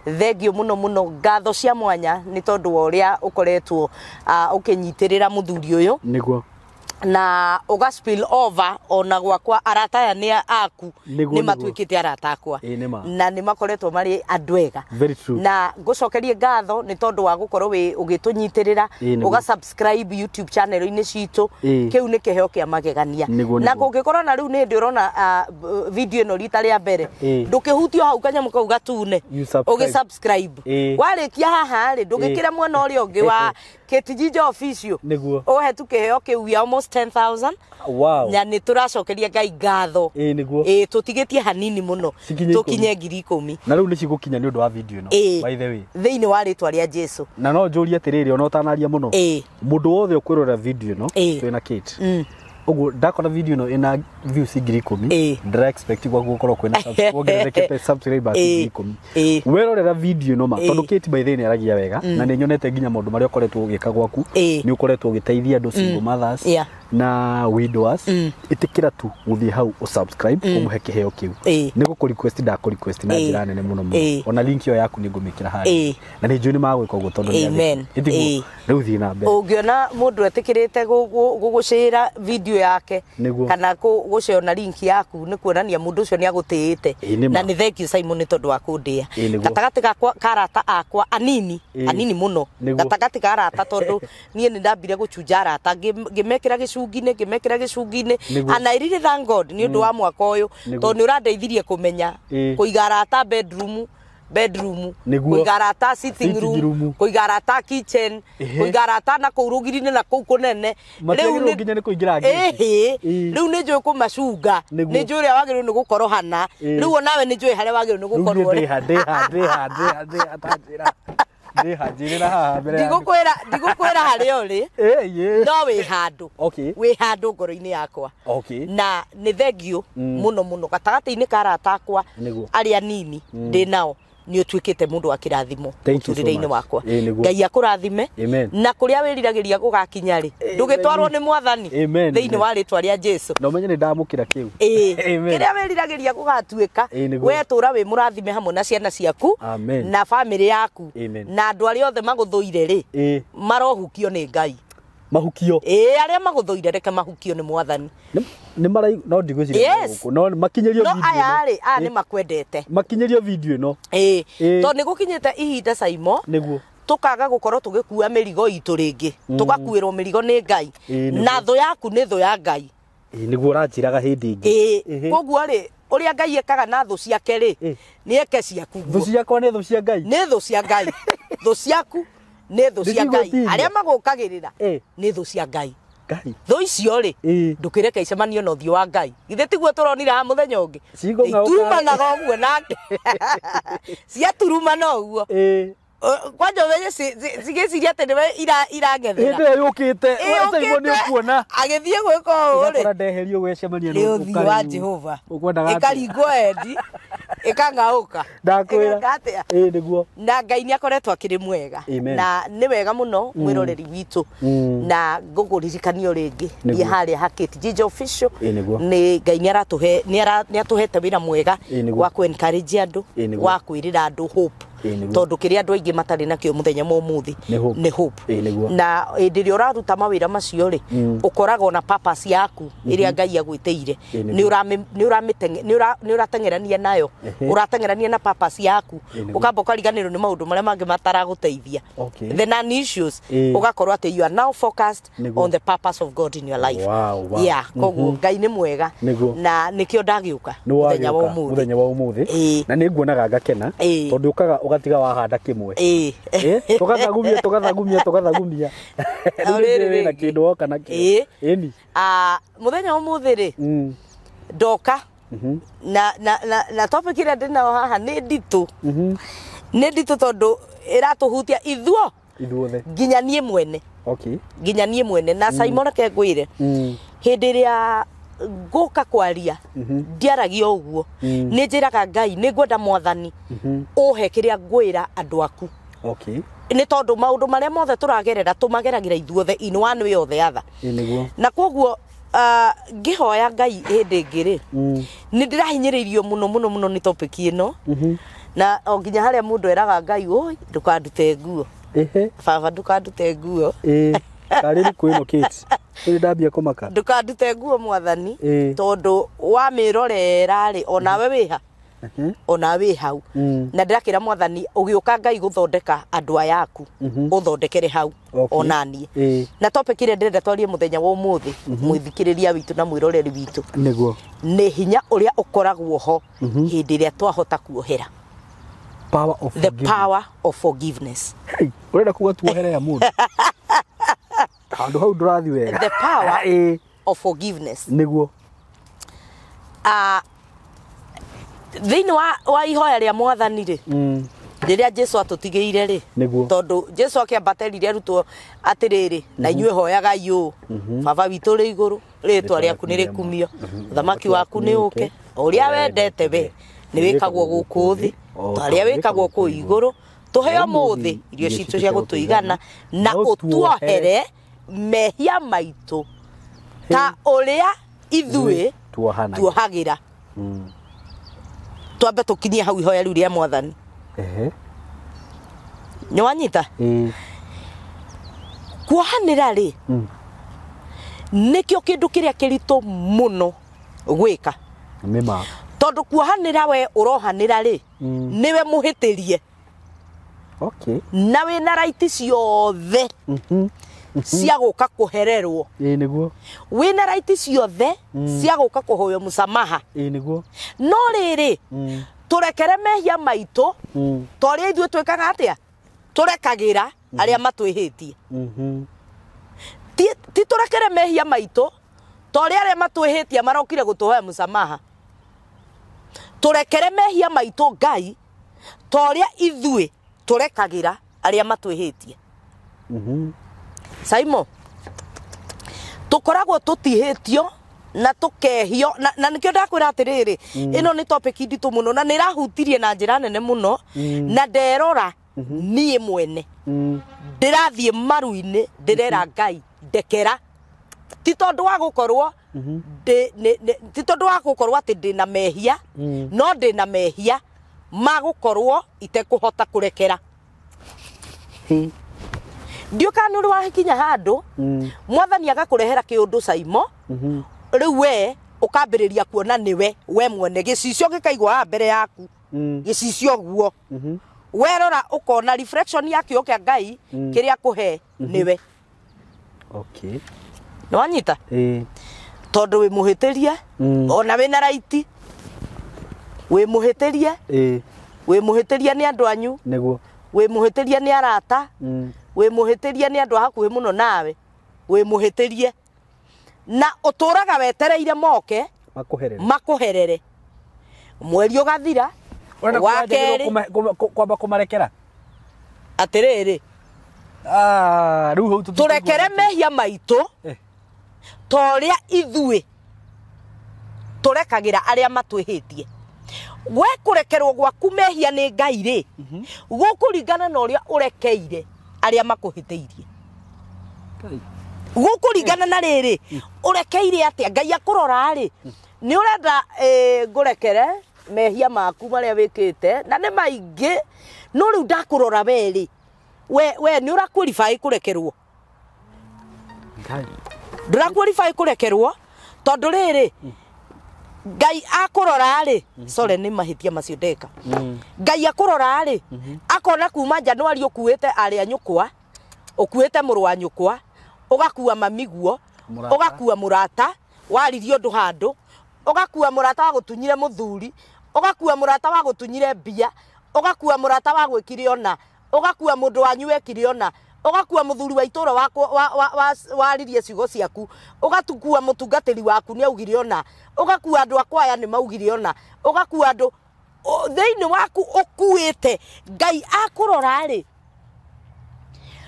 thengio muno ngatho cia mwanya ni tondu uria ukoretwo ukinyitirira muthuri uyu niguo na uga spill over ona gwakwa arata aya ni aku ni matwikite arata akwa na ni makoretwo mari andu ega na ngucokerie ngatho ni tondu wa gukorwo wi ugitunyitirira uga subscribe YouTube channel ini citu kiu ni kiheo kia magegania na kungikorwo na riu ni ndi urona video ino rita ria mbere ndukihutio hau kanyamu kau gatune ugi subscribe warikia haha ri ndugikire mwena uria ungi wa Ketijija official ohe tukiheo kiu ya almost 10,000 wow nya ni turacokeria Ngai ngatho niguo tutigitie hanini muno tukinye 10,000 na riu ni cigukinya ni undu wa video ino by the way thiini wa ritwa ria Jesu na no njurie atiriri ona utanaria muno mundu wothe ukwirora video ino twina Kate ugu ndakora video ino ina views 10,000 ndira expect gwa gukorwo kwina wongererekete subscribers 10,000 werorera video ino ma tondu Kate by the way aragia wega na ni nyonete nginya maundu maria ukoretwo ugika gwaku ni ukoretwo ugiteithia andu single mothers na widowers itikira tu guthie hau usubscribe umuhe kiheo kiu ni guku request ndako request na njira nene muno muno ona link yo yaku ni ngumikira hari na ni njuni magwika uguo tondu ni itigu riu thii na mbere ungiona mundu etikirite gugushira video yake kana guciona link yaku ni kuonania mundu ucio ni agutiite na ni thank you Simon ni tondu wa kundia gatagati gakwa karata akwa anini muno gatagati karata tondu nie ni ndambire guchunja arata ngimekira gicungi-ini and I really thank God ni undu wa mwaka uyu tondu ni urandeithirie kumenya kuiga arata bedroom kuiga arata sitting room kuiga arata kitchen kuiga arata na kurugiri-ini na kuu kunene riu nginya ni kuingira riu ni njui kumacunga ni njui uria wagirwo ni gukorwo hana riu onawe ni njui haria wagirwo ni gukorwo ri hajirira haha mbere ndigukwira haria uri no wi handu wi handu ngoro-ini yakwa na ni thengio muno gatagati-ini ka arata akwa aria nini ndi nao ni utwikite mundu wa kirathimo uturire-ini wakwa Ngai akurathime na kuria wiriragiria gugakinya ri ndugitwarwo ni mwathani thiini wa ritwa ria Jesu no menye ni ndamukira kiu kiria wiriragiria gugatwika we tura wi murathime hamwe na ciana ciaku na family yaku na andu aria othe maguthuire ri marohukio ni Ngai mahukio aria maguthuire reke mahukio ni mwathani ni marai no ndigwiciria guku no makinyerio video aya ri ni makwendete makinyerio video no to ni gukinyite ihinda Saimo niguo tukaga gukorwo tugikua mirigo itu ringi tugakuirwo mirigo ni Ngai na thu yaku ni thu ya Ngai niguo uranjiraga hindi ingi koguo ri uria Ngai ekaga na thu ciake ri ni eke ciaku thu ciakwa ni thu cia Ngai ni thu cia Ngai thu ciaku ni thu cia Ngai aria magukagirira ni thu cia Ngai thu icio ri ndukireke icemanio na uthio wa Ngai githe tiguo turonira ha muthenya ungi turumanaga uguo nake ciaturumana uguo kwanja wenye sigeciria ati niwe irangethera inde yukite Simon ni ukuona agithie gwika uri ndakora ndeherio gwecemania no uthio wa Jehova ikaringo endi ikangauka ndakwira niguo na Ngai ni akoretwo akiri mwega na ni wega muno mwiroreri witu na nguguririkania ringi ni haria hakiti Jija official ni Ngai ni atuhete wira mwega wa ku encourage andu wa kwirira andu hope tondu kiria andu aingi matari nakio muthenya muthi ni hope na indirio uraruta mawira macio ri ukoragwo na purpose yaku iria Ngai agwiteire ni uratengerania nayo uratengerania na purpose yaku ukamba ukariganirwo ni maundu maria mangi mataraguteithia the non issues ugakorwo ati you are now focused on the purpose of God in your life koguo Ngai ni mwega na nikio ndagiuka muthenya wa umuthi na ninguonaga ngakena tondu ukaga ugatiga wahanda kimwe tugathagumia riri na kindu oka na eni muthenya umuthi ri ndoka na topic ira ndina haha ni nditu tondu iratuhutia ithuothe nginya nie mwene nginya nie mwene na Simon reke ngwire hindi iria nguka kwaria ndiaragio uguo ni njiraga Ngai ni ngwenda mwathani uhe kiria ngwira andu aku ni tondu maundu maria mothe turagerera tumageragira ithuothe in one way or the other na koguo ngihoya Ngai hindi ngiri ni ndirahinyiririo muno ni topic ino na onginya haria mundu eraga Ngai oi ndukandute nguo baba ndukandute nguo kari ni kwino kiti iri ndambia kumaka ndukandute nguo mwathani tondu wa mirorera ri onawe wiha ona wi hau na ndirakira mwathani ugiuka Ngai guthondeka andu ayaku uthondekere hau onani na topic ile ndenda twarie muthenya wa umuthi mwithikiriria witu na mwiroreri witu niguo ni hinya uria ukoragwo ho hindi ria twahota kuohera the power of forgiveness urenda kuga tuohere ya mundu handu hau ndurathi wega the power of forgiveness niguo thini wa ihoya ria mwathani ri riria Jesu atutigeire ri tondu Jesu akiambaterire arutwo atiriri na inyue hoyaga yu baba witu ri iguru ritwa riaku ni rikumio thamaki waku ni uke uria wendete we ni wikagwo guku thi taria wikagwo ku iguru tuheo muthi irio citu cia gutuigana na utuohere mehia maitu ta uria ithui tuohagira twambe tukinyie hau ihoya riu ria mwathani nyawanyita kuohanira ri nikio kindu kiria kirito muno gwika mema tondu kuohanira we urohanira ri niwe muhitirie na we na right ciothe cia guka kuhererwo niguo we na right ciothe cia guka kuhoyo musamaha niguo no riri turekere mehia maitu toria ithuĩ twikaga atia turekagira aria matwihitie ti turekere mehia maitu toria aria matwihitie marokire gutuhoya musamaha turekere mehia maitu Ngai toria ithuĩ turekagira aria matwihitie Saimo tukoragwo tutihitio na tukehio na nikio ndakwira atiriri ino ni topic nditu muno na nirahutirie na njira nene muno na nderora nie mwene ndirathie maruini ndirera Ngai ndekera ti tondu wa gukorwo ti tondu wa gukorwo ati ndina mehia no ndina mehia magukorwo itekuhota kurekera ndiuka nuri wa hikinya handu mwathani agakurehera kiundu Saimo riu we ukambiriria kuona niwe we mwene gicicio gikaigwa mbere yaku gicicio guo werora ukona reflection yakio kia Ngai kiria kuhe niwe nwanyita tondu wi muhitirie ona we na right wi muhitirie ni andu anyu niguo wi muhitirie ni arata wi muhitirie ni andu hakuhi muno nawe wi muhitirie na uturaga wetereire moke makuherere mweri ugathira wakeri kwamba kumarekera atiriri riu turekere mehia maitu toria ithui turekagira aria matwihitie we kurekerwo gwaku mehia ni Ngai ri gukuringana na uria urekeire aria makuhiteirie gukuringana na riri urekeire atia Ngai akurora ri ni urenda ngurekere mehia maku maria wikite na ni maingi no riu ndakurora weri we ni uraqualify kurekerwo nduraqualify kurekerwo tondu riri Ngai akurora ri sorry ni mahitia macio ndeka Ngai akurora ri akona kuma January ukuite aria nyukwa ukuite muru wa nyukwa ugakua mamiguo ugakua murata waririo ndu handu ugakua murata wa gutunyire muthuri ugakua murata wa gutunyire mbia ugakua murata wa gwikire ona ugakua mundu wanyu wekire ona ugakua muthuri wa itura waririe ciugo ciaku ugatukua mutungatiri waku ni augire ona ugakua andu akwaya ni maugire ona ugakua andu theini waku ukuite Ngai akurora ri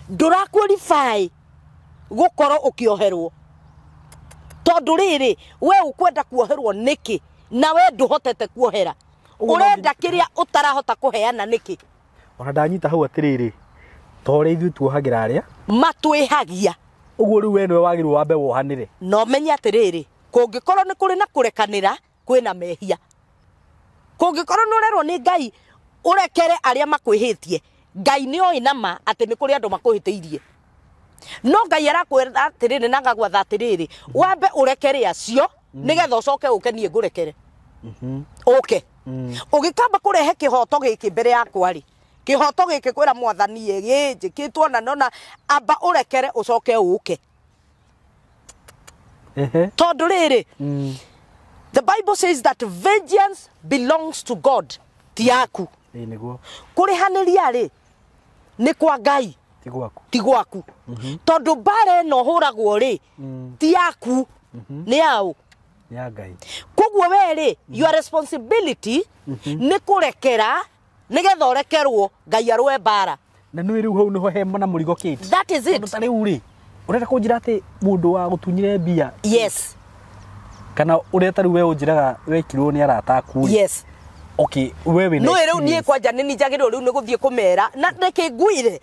ndura qualify gukoro ukioherwo tondu riri we ukwenda kuoherwo niki na we nduhotete kuohera urenda kiria utarahota kuheana niki ona ndanyita hau atiriri tore ithu tuohagira aria matwihagia uguo riu we niwe wagirwo wambe wohanire no menya atiriri kungikorwo ni kuri na kurekanira kwina mehia kungikorwo ni urerwo ni Ngai urekere aria makwihitie Ngai ni oi nama ati ni kuri andu makuhiteirie no Ngai arakwira atiriri na ngagwatha atiriri wambe urekere acio nigetha ucoke ukenie ngurekere okay ugikamba kurehe kihoto giki mbere yakwa ri kihoto giki kwira mwathani ye gikitwo na nona amba urekere ucoke uke tondu riri the Bible says that vengeance belongs to God tiaku niguo kurihaniria ri ni kwa Ngai ti gwaku tondu bare no huragwo ri tiaku ni au ya Ngai koguo we ri your responsibility ni kurekera nigetha urekerwo Ngai arwe bara na nwi riu hau niho he mana murigo kiti that is it tari uri ureta kunjira ati mundu wa gutunyire mbia yes kana ureta riu we unjiraga wekirwo ni arata aku yes okay wewe no riu nie kwanja ni njagirwo riu ni guthie kumera na ndeke nguire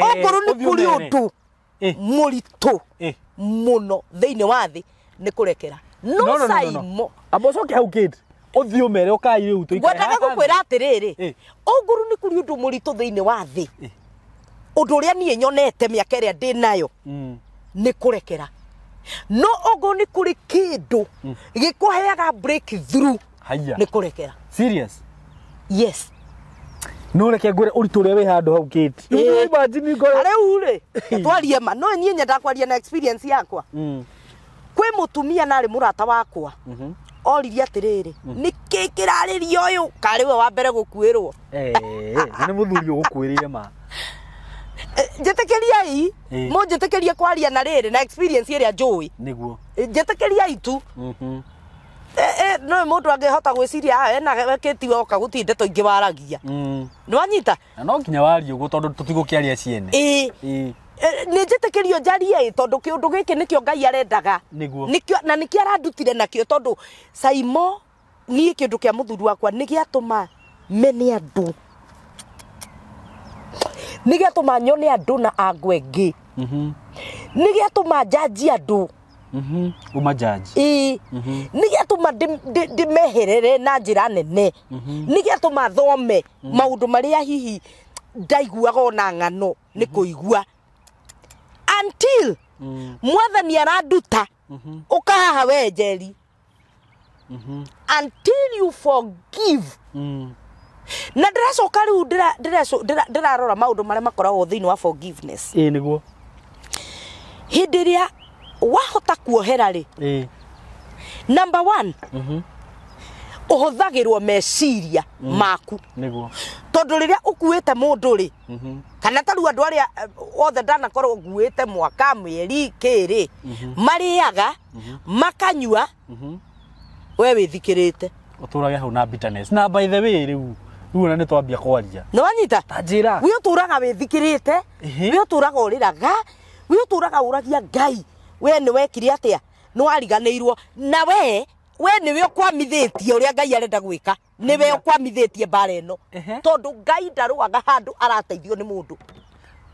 okoru ni kuri undu murito muno theini wa thi ni kurekera no saimo abocoke hau kiti uthie umere ukai riu tu ngwendaga gukwira atiriri okoru ni kuri undu murito theini wa thi undu uria nie nyonete miaka iria ndi nayo ni kurekera no ogo ni kuri kindu gikuheaga breakthrough ni kurekera serious yes no reke ngure uritu ria wi handu hau kiti imagine ngore are ure twarie ma no nie nyenda kwaria na experience yakwa kwi mutumia nari murata wakwa oririe atiriri ni kikiraririo uyu kari we wa mbere gukwirwo ni muthuri ugukwirire ma jetekeriai mo jetekeria kwaria na riri na experience iria njui niguo jetekeriai tu no mundu angehota gwiciria ena kiti woka gutinde to ingi waragia ni wanyita no kinya wari ugu tondu tutigukiaria ciene ni jetekerio njarie tondu kiundu giki nikio Ngai arendaga nikio na nikio arandutire nakio tondu Saimo ni kindu kia muthuri wakwa ni giatuma meni andu ni giatuma nyone andu na agwengi ni giatuma jaji andu uma jaji ni giatuma dimeherere na njira nene ni giatuma thome maundu maria hihi ndaiguaga ona ng'ano ni kuigua until mwathani aranduta ukahaha we njeri until you forgive na ndiracoka riu ndirarora maundu maria makoragwo thiini wa forgiveness niguo hindi ria wahota kuohera ri number 1 uhuthagirwo meciria maku niguo tondu riria ukuite mundu ri kana taru andu aria othe ndana korwo nguite mwaka mweri kiri mariaga makanyua we withikirite uturage hau na bitterness na by the way riu na ni twambia kwaria no anyita tajira wi uturaga withikirite wi uturaga uriraga wi uturaga uragia Ngai we ni wekire atia ni wariganirwo na we ni we ukwamithitie uria Ngai arenda gwika ni we ukwamithitie bara ino tondu Ngai ndaruaga handu arateithio ni mundu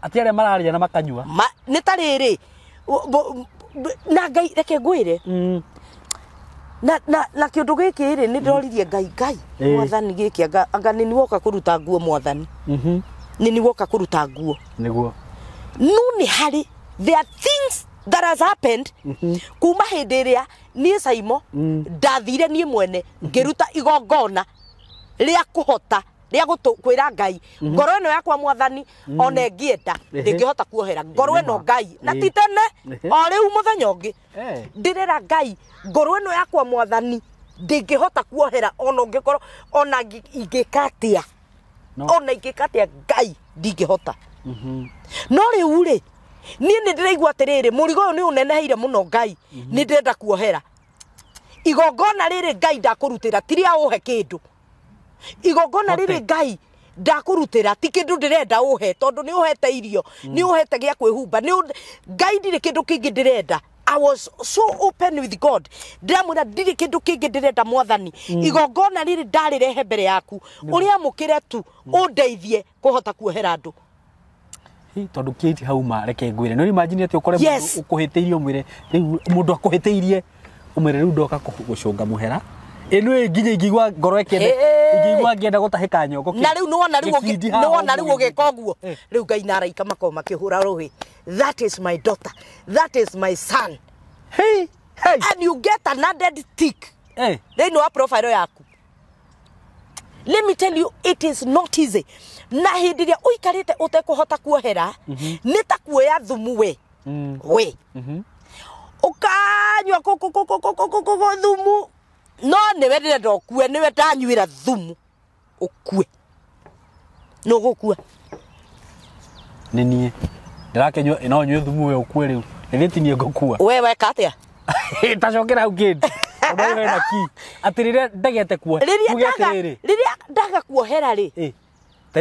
ati aria mararia na makanyua ni tariri na Ngai reke ngwire na kindu giki ri ni ndoririe Ngai mwathani giki anga ni woka kuruta nguo mwathani ni woka kuruta nguo niguo nuni hari there are things that has happened kuma hindi ria ni Saimo ndathire ni mwene ngiruta igongona ria kuhota ria kwira Ngai ngoro ino yakwa mwathani ona ngienda ndingihota kuohera ngoro ino Ngai na titene o riu muthenya ungi ndirira Ngai ngoro ino yakwa mwathani ndingihota kuohera ona ngikorwo ona ingikatia ona ingikatia Ngai ndingihota no riu ri ni ndiraigua atiriri murigo uyu ni uneneheire muno Ngai ni ndenda kuohera igongona riri Ngai ndakurutira tiria uhe kindu igongona riri Ngai ndakurutira ti kindu ndirenda uhe tondu ni uhete irio ni uhete gia kwihumba ni Ngai ndiri kindu kingi ndirenda I was so open with God ndiramwira ndiri kindu kingi ndirenda mwathani igongona riri ndarirehe mbere yaku uria mukire tu undeithie kuhota kuohera andu tondu kiti hauma reke ngwire no imagine ati ukore mundu ukuhiteirio mwire riu mundu akuhiteirie umere riu ndoka gucunga muhera Eno nginya igigwa ngoro ekende igigwa ngienda gutahika nyoko na riu no riu ugeka guo riu Ngai na araika makoma makihura ruhi. That is my daughter, that is my son. Hey. And you get another tick. They know a profile yaku. Let me tell you, it is not easy. Na hindi ria uikarite utekuhota kuohera nita kuoya thumu we. We. Ukanywa koko thumu. No niwe ndirenda ukue, niwe ndanywira thumu ukue. No gukua. Nini? Ndirakenywa ino nywe thumu we ukue riu. Nithitinie gukua. Wewe katia. Tacokera ugindi. Onowe na ki. Atirire ndagete kuo. Riria ndaga kuohera ri.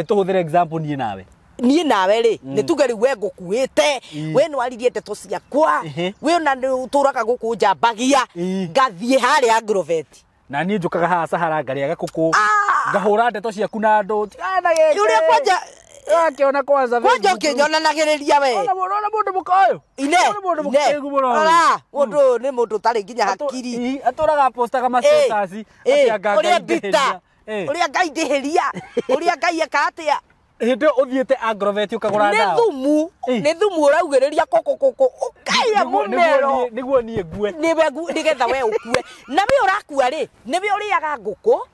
Tuhuthere example nie nawe. Nie nawe ri. Nitugeri we ngukuite. We nwaririe ndeto ciakwa. We na uturaga guku njambagia. Ngathie hari Agrovet. Na nie njukaga haha Sahara ngaria gakuku. Ngahura ndeto ciaku na andu. Uria kwanja akiona kwanza wewe. Kwanja ukinyonanagiria we. Ona mundu mukoyo. Ine. Ora, mundu ni mundu tari nginya hakiri. Aturaga postaga ma status. Uria bita. Uria Ngai ndiheria. Uria Ngai akatia. Hindi uthiete Agrovet ukagura ndawa. Ni thumu uraugiriria koko. Ukaya mumero. Niguo nie ngue. Nigetha we ukue. Na we urakua ri. Niwe uriaga nguku.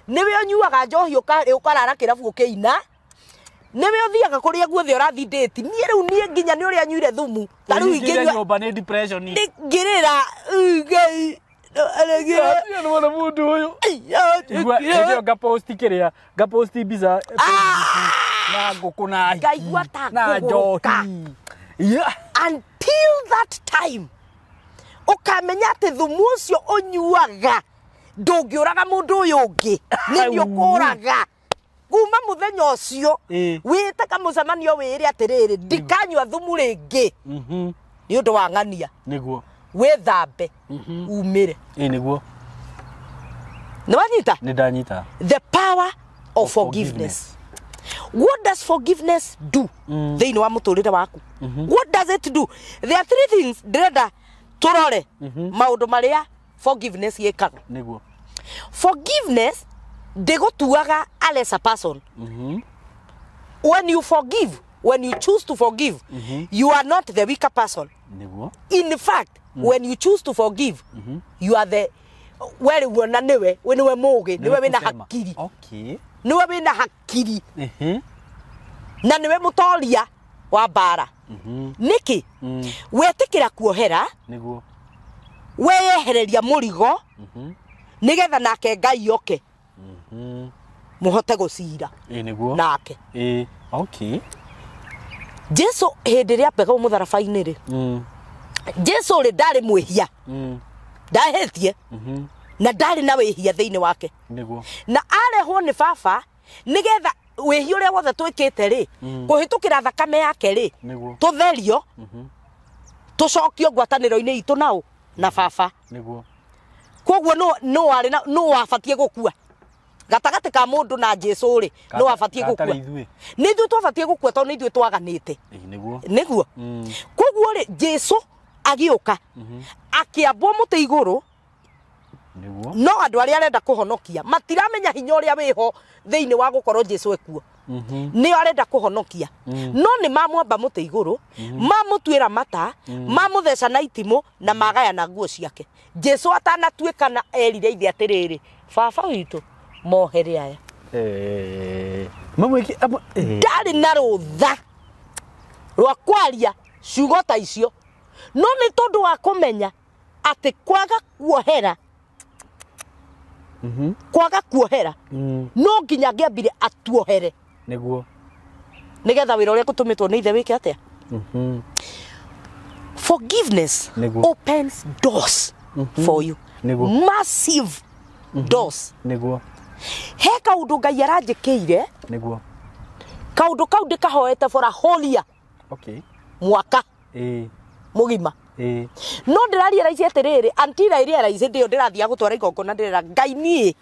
Niwe unyuaga njohi ukarara kirabu ukiina. Niwe uthiaga kuria guothe urathi date. Nie riu nie nginya ni uria nyuire thumu. Ta riu inginywa nyumba ni depression ni. Ngirira Ngai. Alagira. Ni mwana mundu uyu. Ndio gaposti kiria. Gaposti biza. Na nguku na ngaigua ta na njohi. Until that time ukamenya ati thumu ucio unyuaga ndungiuraga mundu uyu ungi ni ukuraga kuma muthenya ucio wite kamucemanio wiri atiriri ndikanywa thumu ringi ni undu wa ng'ania niguo withambe umire niguo ni wanyita ni ndanyita the power of forgiveness. What does forgiveness do? They know amuturire waku. What does it do? There are three things ndenda turore maundu maria forgiveness yekaga. Niguo. Forgiveness degotuaga as a person. When you forgive, when you choose to forgive, you are not the weaker person. Niguo. In fact, when you choose to forgive, you are the where wona niwe muge niwe wina hakiri. Okay. Niwe wina hakiri. Na niwe mutoria wa bara. Niki wetikira kuohera niguo weyehereria murigo nigetha nake Ngai oke muhote gucira niguo nake okay. Jesu hindi ria pega mutharabaini ri Jesu ri ndari mwihia ndahetie na ndari na wihia thiini wake niguo na arehwo ni baba nigetha wihia uria wothe twikite ri kuhitukira thakame yake ri tutherio tucokio ngwataniro-ini itu nao na baba niguo koguo no afatie gukua gatagati ka mundu na Jesu ri no afatie gukua ni ithu twafatie gukua tondu ithu twaganite niguo koguo ri Jesu agiuka akiambwo muti iguru no andu aria arenda kuhonokia matiramenya hinya uria wiho thiini wa gukorwo Jesu ekuo ni arenda kuhonokia no ni mamwamba muti iguru mamutwira mata mamutheca na itimu na magaya na nguo ciake Jesu atanatuika na erire ithe atiriri baba witu mohere aya mamwiki ndari na rutha rwa kwaria ciugo ta icio no ni tondu wa kumenya ati kwaga kuohera kwaga kuohera no nginya ngiambire atuohere niguo nigetha wira uria gutumitwo ni ithe wike atia forgiveness opens doors for you massive doors niguo he kaundu Ngai aranjikiire niguo kaundu kau ndikahoete for a whole year mwaka mugima no ndiraria raici atiriri antira iria raici ndio ndirathia gutwara igongona ndirira Ngai nie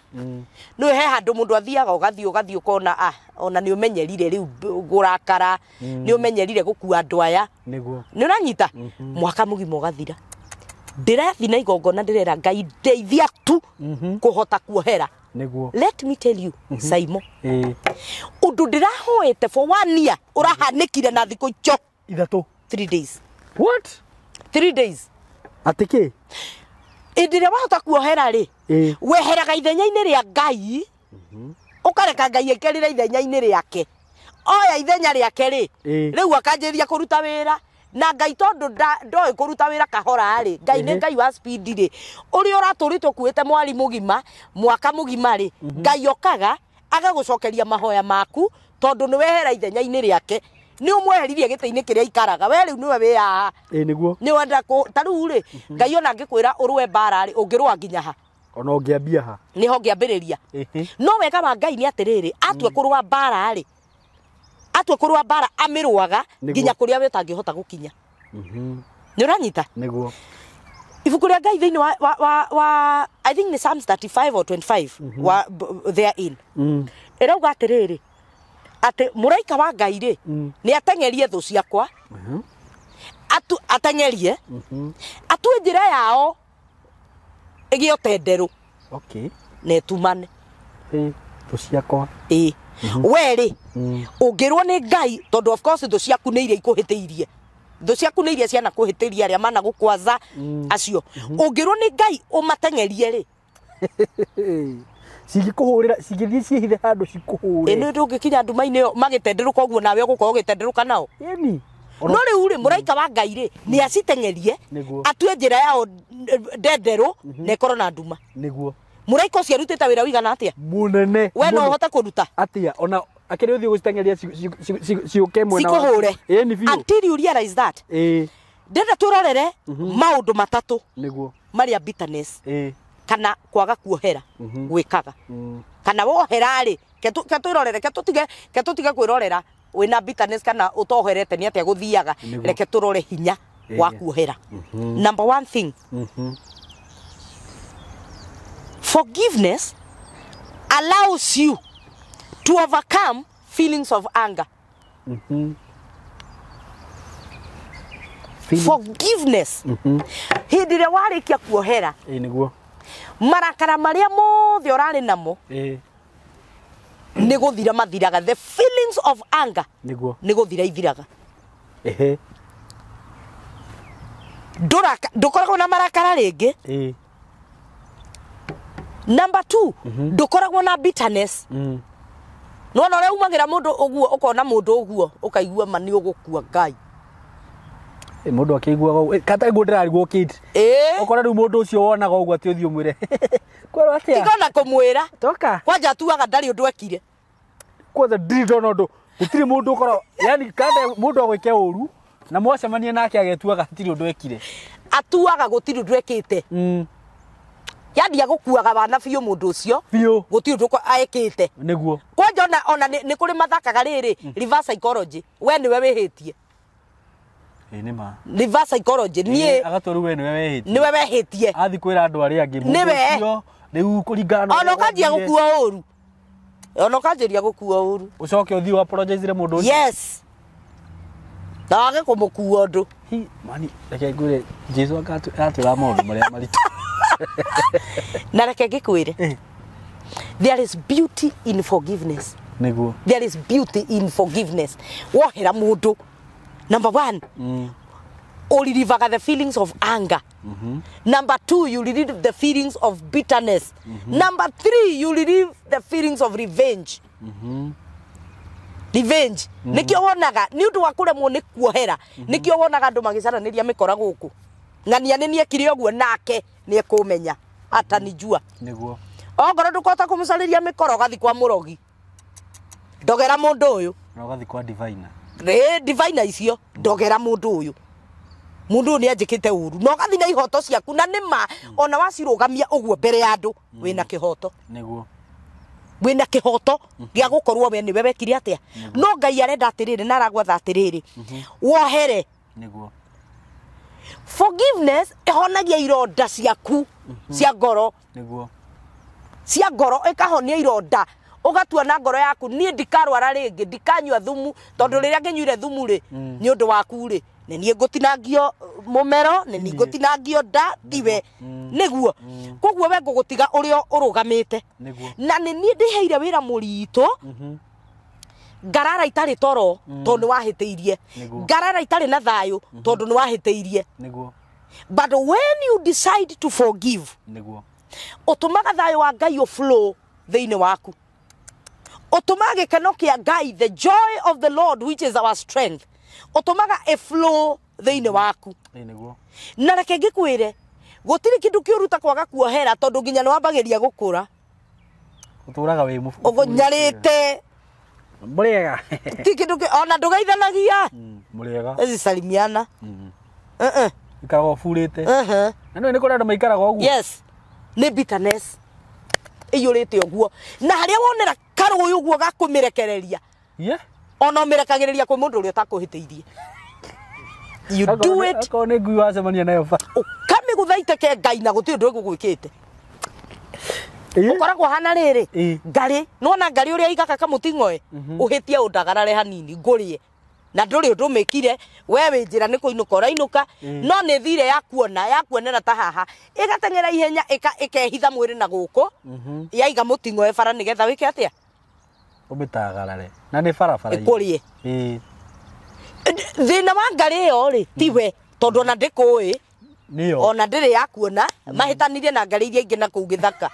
no he handu mundu athiaga ugathi ukona ona ni umenyerire riu gurakara ni umenyerire gukua andu aya niguo ni uranyita mwaka mugima ugathira ndirathi na igongona ndirera Ngai ndeithia tu kuhota kuohera niguo. Let me tell you Saimo undu ndirahoete for 1 year urahanikire na thiko icho ithatu 3 days. What? 3 days atiki indire wahota kuohera ri weheraga ithenya-ini ria Ngai ukareka Ngai ekerire ithenya-ini riake oya ithenya riake ri riu akanjiria kuruta wira na Ngai tondu ndoi kuruta wira kahora ri Ngai ni Ngai wa speed ri uri uraturitwo kuite mwari mugima mwaka mugima ri Ngai okaga agagucokeria mahoya maku tondu ni wehera ithenya-ini riake ni umweheririe gite-ini kiria ikaraga we riu niwe wi haha niguo ni wenda ku tariu ri Ngai ona ngikwira urwe bara ri ungirwa nginya ha ona ungiambia ha niho ngiambiriria no wega wa Ngai ni atiriri atwe kurwa bara ri atwe kurwa bara amirwaga nginya kuria we utangihota gukinya ni uranyita niguo ibuku ria Ngai thiini wa I think ni Psalms 35 or 25 wa there in irauga atiriri ati muraika wa Ngai ri ni atengerie thu ciakwa atengerie atue njira yao igio tenderu okay netumane thu ciakwa weri ungirwo ni Ngai tondu of course thu ciaku ni iria ikuhitiirie thu ciaku ni iria ciana kuhitiria aria mana gukwaza acio ungirwo ni Ngai umatengerie ri sigikuhurira sigithie ciehithe handu cikuhure ni ndungikinya nduma-ini yo magitenderuka uguo nawe ugukorwo gitenderuka nao yani no riu ri muraika wa Ngai ri ni acitengerie atue njira yao ndenderu na ikorwo na nduma niguo muraika ucio arutite wira wigana atia munene we no uhota kuruta atia ona akiri uthio gucitengeria ciuke mwena cikuhure ni biu until you realize that ndenda turorere maundu matatu niguo maria bitterness kana kwaga kuohera gwikaga kana wohera ri keturorere ketutige kwirorera wina bitterness kana utoherete ni atia guthiaga reke turore hinya wa kuohera number 1 thing forgiveness allows you to overcome feelings of anger. Forgiveness hindi ria warikia kuohera niguo marakara maria mothe urari namo ni guthira mathiraga the feelings of anger niguo ni guthira ithiraga ndukoragwo na marakara ringi number 2 ndukoragwo na bitterness no no reumagira mundu uguo ukona mundu uguo ukaigua mani ugukua Ngai mundu akiguaga kata ngundirarigwo kit ukona riu mundu ucio wonaga uguo ati uthio mwire kwero atia ikona kumwira toka kwanja tuaga ndari undu ekire kwanza ndiro nondo gutiri mundu ukora yani kanda mundu agwike uru na mwacemania nake agetuaga hatiri undu ekire atuaga gutiri undu ekite yani agukuaga bana biu mundu ucio biu gutiri undu aekite niguo kwanja ona ni kuri mathakaga riri reverse psychology we niwe wihitie nima reverse psychology nie agatoru we niwe wehitie athi kwira andu ari angi mundu ucio riu kuringana ona kanjia gukua uru ona kanjiria gukua uru ucoke uthi wa apologize mundu ucio yes ndage kumukua ndu hi mani reke ngure Jesu atwira maundu maria maritu na reke ngikwire there is beauty in forgiveness niguo there is beauty in forgiveness wohera mundu number 1 relieve the feelings of anger number 2 you relieve the feelings of bitterness number 3 you relieve the feelings of revenge revenge nikio wonaga ni undu wa kuremwo ni kuohera nikio wonaga andu magicaraniria mikora guku ngania ni niekire oguo nake ni ekumenya atanijua niguo ongoro ndukota kumucariria mikoro gathi kwa murogi ndogera mundu uyu na gathi kwa diviner diviner icio ndogera mundu uyu mundu ni anjikite uru no gathi na ihoto ciaku na nima ona wacirugamia uguo mbere ya andu wina kihoto niguo wina kihoto gia gukorwo we niwe wekire atia no Ngai arenda atiriri na aragwatha atiriri wohere niguo forgiveness ihonagia ironda ciaku cia ngoro niguo cia ngoro ikahonia ironda ugatua na ngoro yaku nie ndikarwara ringi ndikanyua thumu tondu riria nginyuire thumu ri ni undu waku ri ni nie ngutinangio mumero ni nie ngutinangio nda tiwe niguo koguo we ngugutiga urio urugamite na ni nie ndiheire wira murito ngarara itari toro tondu wahiteirie ngarara itari na thayo tondu ni wahiteirie niguo but when you decide to forgive niguo utumaga thayo wa Ngai o flow theine waku utumaga gikeno kia Ngai the joy of the Lord which is our strength utumaga a flow theine waku niguo na reke ngikwire gutiri kindu kiuruta kwaga kuohera tondu nginya ni wambagiria gukura uturaga wi mufu ugunyarite muriega ti kindu ona ndugeithanagia muriega ezi salimiana ikarago furite na ni kuri andu maikaraga oguo yes ni bitterness iyurite oguo na haria wonera karuyu guo gakumirekereria ona mirekagiriria kwi mundu uria utakuhiteirie you do it ko ne ngui wacemania nayo fa kame guthaiteke Ngai na gutiri ndu gugwikite ukoragwo hana riri ngari nona ngari uria igaka kamutingoe uhitia undagarare hanini ngurie na nduri undu mekire we winjira ni kuinuka urainuka no ni thire ya kuonera ta haha igatengera ihenya ikehitha mwiri na guku yaiga mutingoe bara nigetha wike atia ubitagarare na ni barabara ikurie thina wa ngari yo ri tiwe tondu na ndikui niyo ona ndiri ya kuona mahitanirie na ngari iria ingi na kuu githaka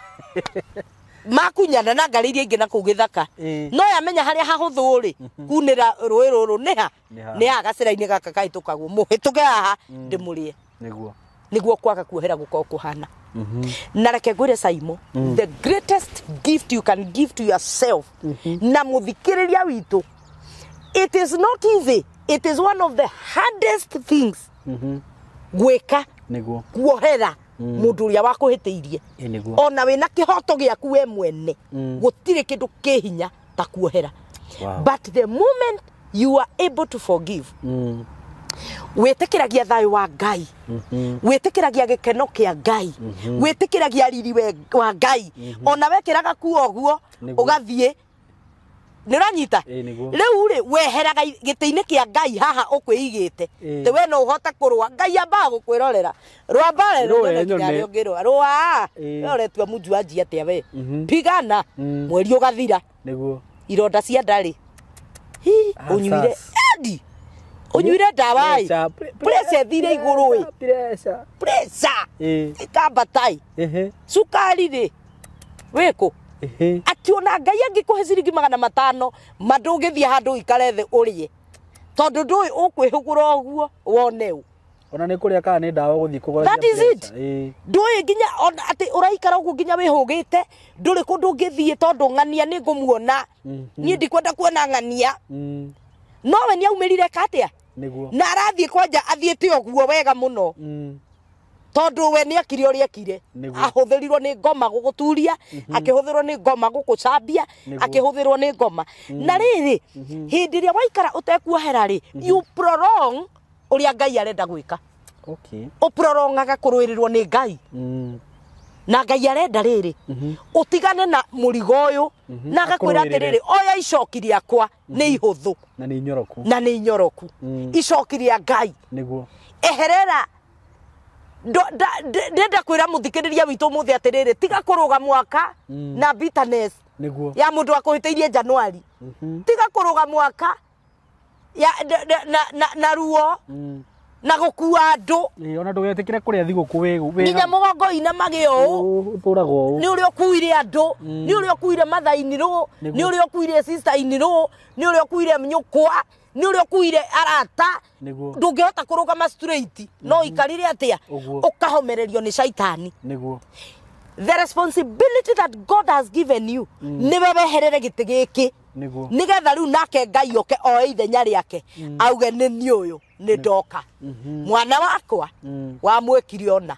makunyana na ngari iria ingi na kuu githaka no yamenya haria hahuthu ri kunira rui ruru ni ha gacira-ini gaka kahitũkagwo muhituke haha ndimurie niguo kwaga kuohera guko kuhana na reke ngwire Saimo the greatest gift you can give to yourself na muthikiriria witu it is not easy it is one of the hardest things gwika niguo kuohera mundu uria wakuhiteirie ona wina kihoto giaku we mwene gutire kindu kihinya ta kuohera but the moment you are able to forgive wetekeragia thayo wa Ngai wetekeragia gikeno kia Ngai wetekeragia riri wa Ngai ona wekiraga kuo oguo ugathie niranyita riu ri weheraga giteine kia Ngai haha ukwigite te we no uhota kurwa Ngai amba gukwirorera rwambare rugirwa rwa roretua munju anjia atia we pigana mweri ugathira niguo ironda cia ndari unyuire edi unyuire ndawa pressure thire iguru we pressure ikabatai sukari ri weko ationa Ngai angikuhe ciringi 500 mandungithia handu ikarethe urie tondu ndui ukwihugura oguo woneu ona ni kuria kana ni ndawa guthii kugora that is it ndui nginya ati uraikara ogu nginya wihugite nduri kundu ngithie tondu ngania ni ngumuona ni ndikwenda kuona ngania no we ni aumirire katia niguo na arathie kwanja athiete oguo wega muno tondu we ni akire uri akire ahuthirirwo ni ngoma guguturia akihuthirwo ni ngoma gukucambia akihuthirwo ni ngoma na riri hindi ria waikara utekuohera ri you prolong uria Ngai arenda gwika uprolongaga kuruirirwo ni Ngai na Ngai arenda riri utigane na murigo uyu na gakwira atiriri oya icoki riakwa ni ihuthu na ni nyoroku icoki ria Ngai niguo eherera ndenda kwira muthikiriria witu muthi atiriri tiga kuruga mwaka na bitterness niguo ya mundu akuhiteirie Januari tiga kuruga mwaka ya na ruo na gukua andu ona ndugetikire kuria thiguku wegu nginya mugongo ina magio uturago ni uri okuire andu ni uri okuire mathaini ru ni uri okuire sister ini ru ni uri okuire mnyukwa ni uri okuire arata ndungihota kurugama straight no ikarire atia ukahomererio ni shaitani niguo the responsibility that God has given you ni weherere giti giki niguo nigetha riu nake Ngai oke oe ithenya riake auge ni ni uyu ni ndoka mwana wakwa wa mwekire ona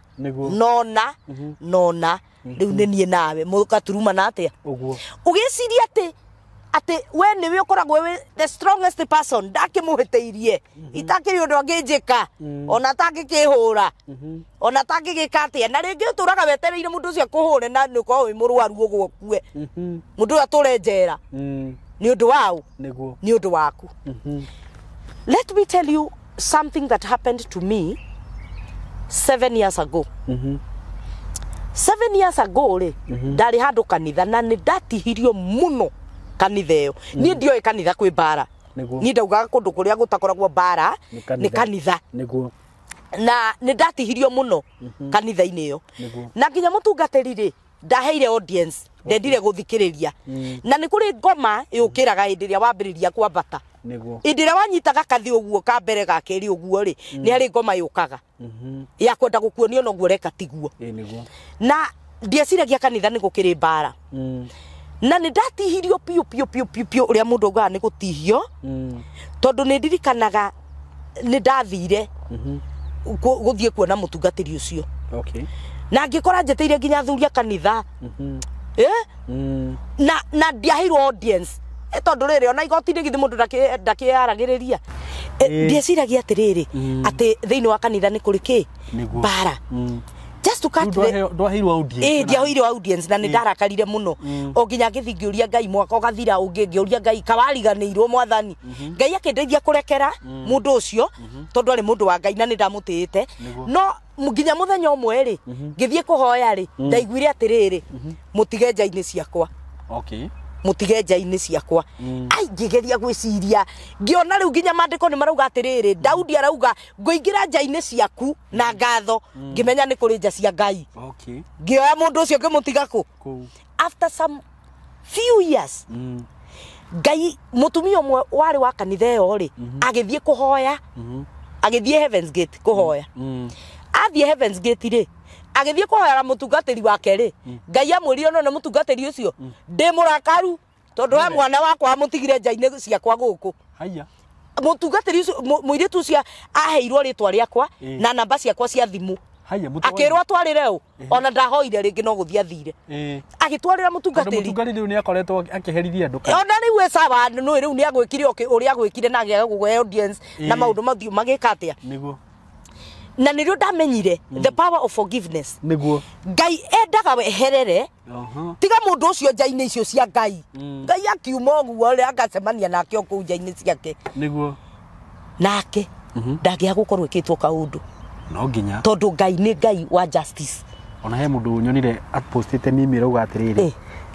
nona riu ni nie nawe mukaturuma na atia uguo ugiciria ati ati we niwe ukoragwo the strongest person ndakimuhiteirie itakiri undu angijika ona tangikihura ona tangigikatia na ringi uturaga wetereire mundu ucio kuhure na nuko wi murwaru uguo kue mundu ature njera ni undu wao ni undu waku. Let me tell you something that happened to me 7 years ago. 7 years ago ndari handu kanitha na ni ndatihirio muno kanitha iyo ni ndio kanitha kwi bara ni ndauga kundu kuria gutakoragwo bara ni kanitha na ni ndatihirio muno kanitha-ini iyo na nginya mutungatiri ndaheire audience ndendire guthikiriria na ni kuri ngoma yukiraga indiria wambiriria kwambata indiria wanyitaga kathi uguo ka mbere ga keri uguo ri ni hari ngoma yukaga ya kwenda gukuonio no gureka tiguo na ndieciragia kanitha ni gukiri bara na ni ndatihirio piu uria mundu augaga ni gutihio tondu ni ndirikanaga ni ndathire guthie kuona mutungatiri ucio na ngikora njeteire nginya thuria kanitha na ndiahirwo audience tondu riri ona igoti-ini githi mundu ndakiaragiriria ndieciragia atiriri ati thiini wa kanitha ni kuri ki bara just to cut ndwahirwo audience ndiahirwo audience na ni ndarakarire muno o nginya ngithingiuria Ngai mwaka ugathira ungiuria Ngai kawariganirwo mwathani Ngai akindeithia kurekera mundu ucio tondu ari mundu wa Ngai na ni ndamutite no nginya muthenya umwe ri ngithie kuhoya ri ndaiguire atiriri mutige nja-ini ciakwa mutige nja-ini ciakwa ai ngigeria gwiciria ngiona riu nginya mandiko ni marauga atiriri Daudi arauga nguingira nja-ini ciaku na ngatho ngimenya ni kuri nja cia Ngai ngioya mundu ucio ngimutiga ku after some few years Ngai mutumia umwe wari wa kanitha iyo ri agithie kuhoya agithie Heaven's Gate kuhoya athie Heaven's Gate ri agithie kuhoya mutungatiri wake ri Ngai amwirire no mutungatiri ucio ndi murakaru tondu we mwana wakwa amutigire nja-ini ciakwa guku haya mutungatiri ucio muiritu ucio aheirwo ritwa riakwa na namba ciakwa cia thimu akirwo atwarire u ona ndahoire ringi no guthia athire agitwarira mutungatiri riu ni akoretwo akiherithia andu ona riu we sawa no riu ni agwikire uri agwikire na agia gugue audience na maundu mathiu magikatia niguo na nirio ndamenyire the power of forgiveness niguo Ngai endaga weherere tiga mundu ucio nja-ini icio cia Ngai Ngai akiuma uguo ri agacemania nake o kuu nja-ini ciake niguo nake ndagia gukorwo ikitwo kaundu no nginya tondu Ngai ni Ngai wa justice ona he mundu nyonire postite mimi rauga atiriri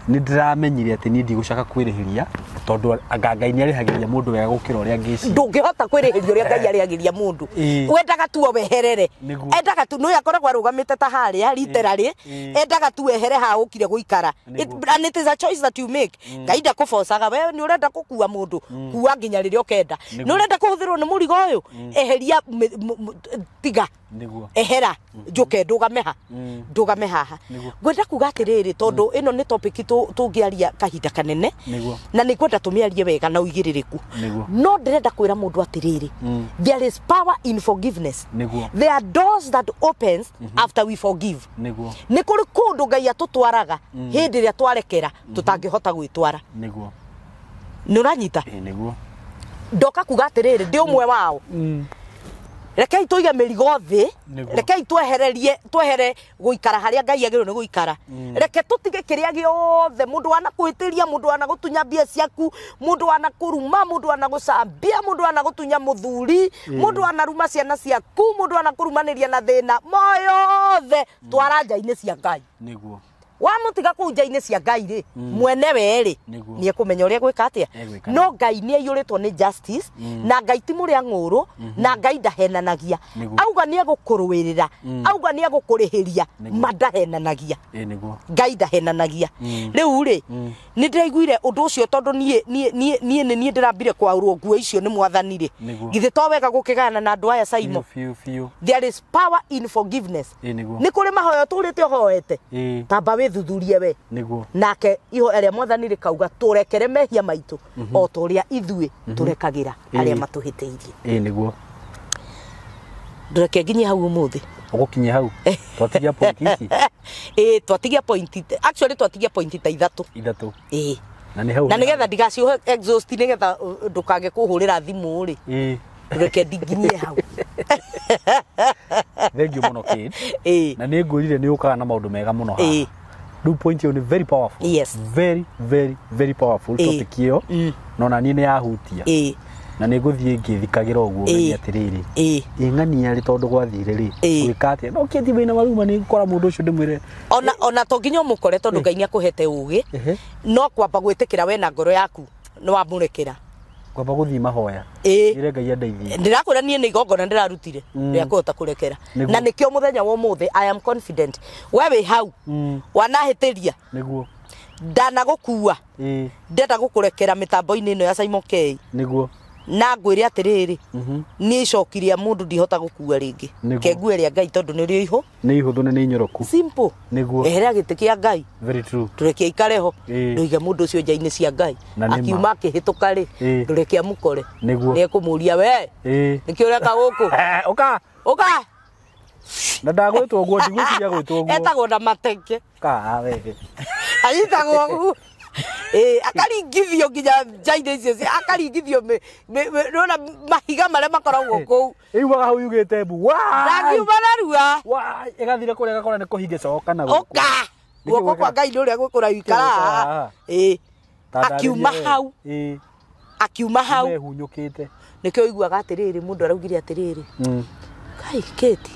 ni ndiramenyire ati ni ndigucaka kwirihiria tondu Ngai ni arihagiria mundu wega gukira uria ngici ndungihota kwirihiria uria Ngai arihagiria mundu wendaga tu weherere endaga tu no yakoragwo arugamite ta haria literally endaga tu wehere ha ukire guikara and it is a choice that you make Ngai ndakuforcaga we ni urenda gukua mundu kuwa nginya riria ukenda ni urenda kuhuthirwo ni murigo uyu eheria tiga niguo ehera njuke ndugame haha ngwenda kuga atiriri tondu ino ni topic tungiaria kahinda kanene na ni kwenda tumiarie wega na uigiririku no ndirenda kwira mundu atiriri there is power in forgiveness there are doors that opens after we forgive ni kuri kundu Ngai atutwaraga hindi ria twarekera tutangihota gwitwara ni uranyita ndoka kuga atiriri ndi umwe wao rekei tuige mirigo thi rekei twehere guikara haria Ngai agirwo ni guikara reke tutige kiria giothe mundu wana kuhitiria mundu wana gutunya mbia ciaku mundu wana kuruma mundu wana gucambia mundu wana gutunya muthuri mundu wana ruma ciana ciaku mundu wana kurumaniria na thina moyothe twara nja-ini cia Ngai niguo wamutiga kuu nja-ini cia Ngai ri mwene weri ni ekumenya uria gwika atia no Ngai ni ayuritwo ni justice na Ngai ti muria nguru na Ngai ndahenanagia auga ni agukuruirira auga ni agukurihiria mandahenanagia Ngai ndahenanagia riu ri ni ndiraiguire undu ucio tondu nie ndirambire kwaurwo nguo icio ni mwathani ri githi to wega gukigana na andu aya Simon there is power in forgiveness ni kuri mahoyo turite hoete tamba withuthurie we nake iho aria mwathani rikauga turekere mehia maitu o turia ithui turekagira aria matuhiteirie niguo ndureke nginya hau umuthi ugukinya hau twatigia point ici twatigia point actually twatigia point ta ithatu na nigetha ndigacio exhaust nigetha ndukage kuhurira thimu ri reke ndinginye hau thank you muno kid na ni ngurire ni ukaga na maundu mega muno ha do point you very powerful yes very powerful topic hiyo no na ni ne yahutia na ni guthie ngithikagira uguo ngi atiriri ing'ania ri tondu gwathire ri gwikate no kiti bina maruma ni gukora mundu ucio ndimwire ona to nginya mukore tondu Ngai akuhete ugi no kwamba gwitikira we na ngoro yaku no wamurekera kwamba guthii mahoya ire Ngai andeithie ndirakwira nie ni igongona ndirarutire ria kuhota kurekera na nikio muthenya wa muthe I am confident we wi hau wanahitiria niguo ndana gukua ndenda gukurekera mitambo-ini ino ya Simon K niguo na ngwire atiriri ni cokiria mundu ndihota gukua ringi kengue ria Ngai tondu ni rio iho ni ihuthu ni nyoroku simple niguo ehera gite kia Ngai very true turekia ikareho nduige mundu ucio njaini cia Ngai akiuma akihituka ri ndurekia mukore ni ekumuria we niki ureka guku uka na ndagwitwo guo ndigwiciria gwitwo guo etagwo na mateke ka we ayitagwo guo akaringithio nginya njaini icio akaringithio rona mahiga maria makoragwo kuu igwaga hau yugite mbu wa ndakiuma narua wa igathire kuria gakora ni kuhinge coka na uka guoko kwa Ngai ni uria gwikura wikara akiuma hau mehunyukite nikio iguaga atiriri mundu araugire atiriri Kai keti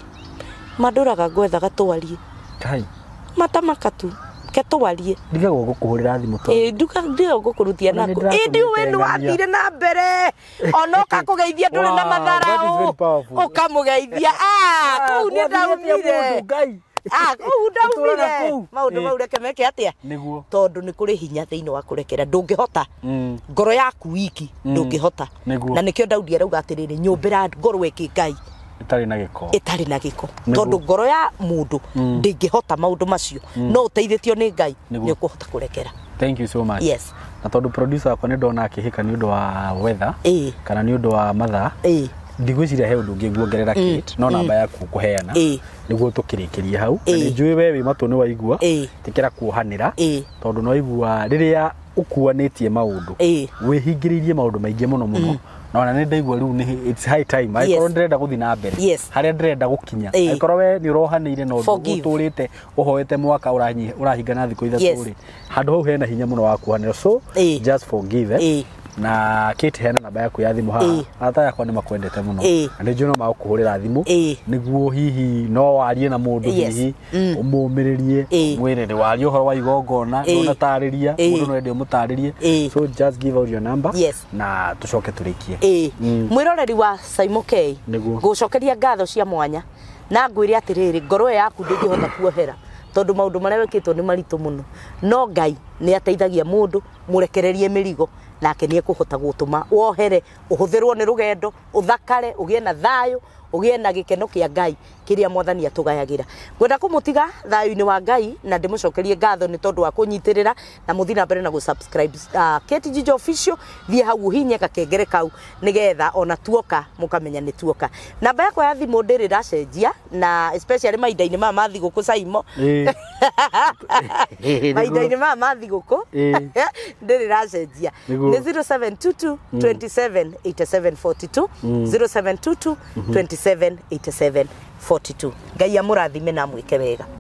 maduraga gwetha gatwarie Kai matamakatu ketwarie ndigagwo gukuhurira thimu to ndio gukurutia nako ndi wenu wathire na mbere onoka kugeithia nduri na mathara ukamugeithia kuu ni ndaumire kuu ndaumire maundu mau reke meke atia tondu ni kuri hinya thiini wa kurekera ndungihota ngoro yaku wiki ndungihota na nikio Daudi arauga atiriri nyumbira ngoro eki Ngai itari na giko tondu ngoro ya mundu ndingihota maundu macio no uteithitio ni Ngai ni ukuhota kurekera. Thank you so much. Yes. Na tondu producer akwa ni ndona akihika ni undu wa weather kana ni undu wa mathaa ndigwiciria he undu ngiguongerera kit no namba yaku kuheana niguo tukirikiria hau na njui we wi matu ni waigua tikira kuohanira tondu no igua riria ukuanitie maundu wihingiririe maundu maingi muno na ni ndaigua riu ni it's high time aikorwo ndirenda guthi na mbere haria ndirenda gukinya aikorwo we ni urohanire no uturite uhoete mwaka urahinga na thiku ithatu ri handu hau hena hinya muno wa kuhanira so just forgive na Kate hena namba yaku ya thimu haha ata yakwa ni makwendete muno na ndi njuno makuhurira thimu niguo hihi no warie na mundu hihi umumiririe mwirire warie uhoro wa igongona ndona tariria mundu no ende umutaririe so just give out your number na tucoke turikie mwiroreri wa Simon K gucokeria ngatho cia mwanya na ngwire atiriri ngoro yaku ndingihota kuohera tondu maundu maria wekitwo ni maritu muno no Ngai ni ateithagia mundu murekererie mirigo nake ni ekuhota gutuma wohere uhuthirwo ni rugendo uthakare ugie na thayo ugie na gikeno kia Ngai kiria mwathani atugayagira gwenda kumutiga thayo-ini wa Ngai na ndimucokerie ngatho ni tondu wa kunyitirira na muthina mbere na gusubscribe KTG official thie hau hinye gakengere kau nigetha ona tuoka mukamenya ni tuoka namba yakwa ya thimu ndirira cenjia na especially mainda-ini ma mathiguku Saimo mainda-ini ma mathiguku ndirira cenjia ni 0722 27 87 42 0722 27 87 42 Ngai amurathime na mwike wega.